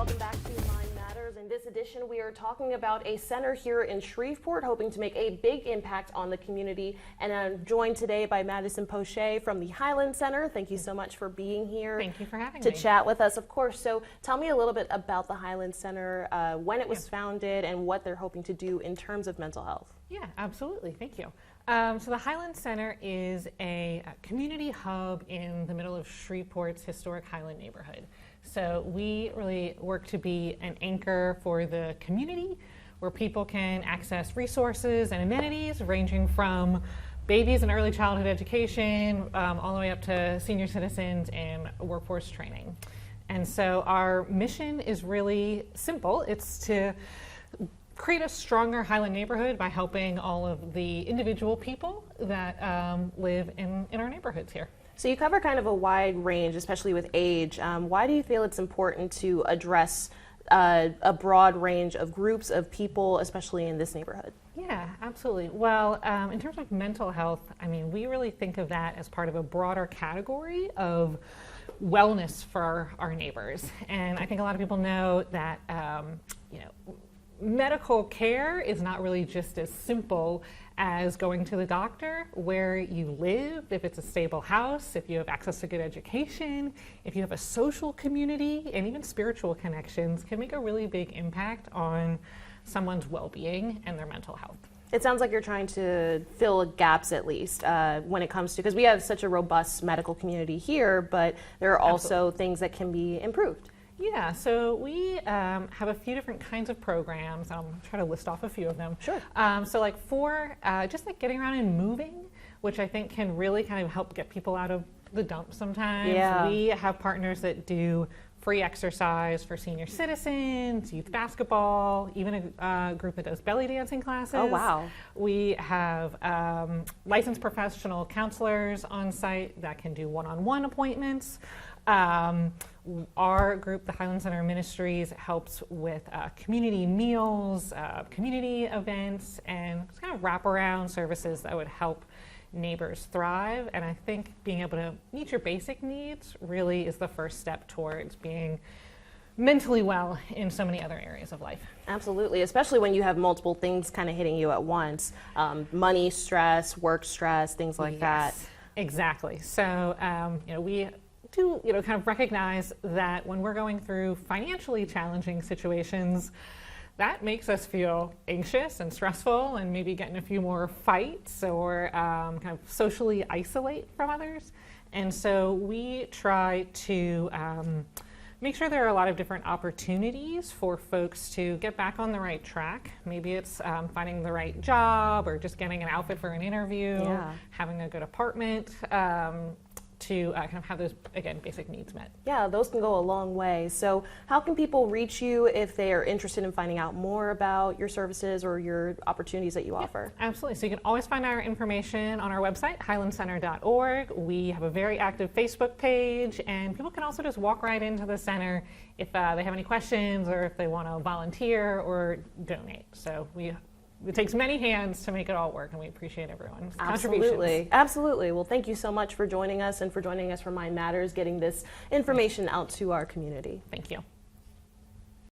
Welcome back to Mind Matters. In this edition, we are talking about a center here in Shreveport hoping to make a big impact on the community. And I'm joined today by Madison Poche from the Highland Center. Thank you so much for being here. Thank you for having to me. chat with us, of course. So tell me a little bit about the Highland Center, when it was founded, and what they're hoping to do in terms of mental health. Yeah, absolutely. Thank you. So the Highland Center is a community hub in the middle of Shreveport's historic Highland neighborhood. So we really work to be an anchor for the community where people can access resources and amenities ranging from babies and early childhood education all the way up to senior citizens and workforce training. And so our mission is really simple. It's to create a stronger Highland neighborhood by helping all of the individual people that live in our neighborhoods here. So you cover kind of a wide range, especially with age. Why do you feel it's important to address a broad range of groups of people, especially in this neighborhood? Yeah, absolutely. Well, in terms of mental health, I mean, we really think of that as part of a broader category of wellness for our neighbors. And I think a lot of people know that, medical care is not really just as simple as going to the doctor. Where you live, if it's a stable house, if you have access to good education, if you have a social community, and even spiritual connections can make a really big impact on someone's well-being and their mental health. It sounds like you're trying to fill gaps, at least, when it comes to, because we have such a robust medical community here, but there are also things that can be improved. Yeah, so we have a few different kinds of programs. I'll try to list off a few of them. Sure. So like for just like getting around and moving, which I think can really kind of help get people out of the dumps sometimes. Yeah. We have partners that do free exercise for senior citizens, youth basketball, even a group that does belly dancing classes. Oh, wow. We have licensed professional counselors on site that can do one-on-one appointments. Our group, the Highland Center Ministries, helps with community meals, community events, and kind of wraparound services that would help neighbors thrive. And I think being able to meet your basic needs really is the first step towards being mentally well in so many other areas of life. Absolutely, especially when you have multiple things kind of hitting you at once. Money stress, work stress, things like that. Exactly. So, we do, kind of recognize that when we're going through financially challenging situations, that makes us feel anxious and stressful and maybe get in a few more fights or kind of socially isolate from others. And so we try to make sure there are a lot of different opportunities for folks to get back on the right track. Maybe it's finding the right job or just getting an outfit for an interview, having a good apartment, to kind of have those, again, basic needs met. Yeah, those can go a long way. So how can people reach you if they are interested in finding out more about your services or your opportunities that you offer? Absolutely. So you can always find our information on our website, highlandcenter.org. We have a very active Facebook page, and people can also just walk right into the center if they have any questions or if they want to volunteer or donate. So it takes many hands to make it all work, and we appreciate everyone's contributions. Absolutely. Well, thank you so much for joining us and for joining us for Mind Matters, getting this information out to our community. Thank you.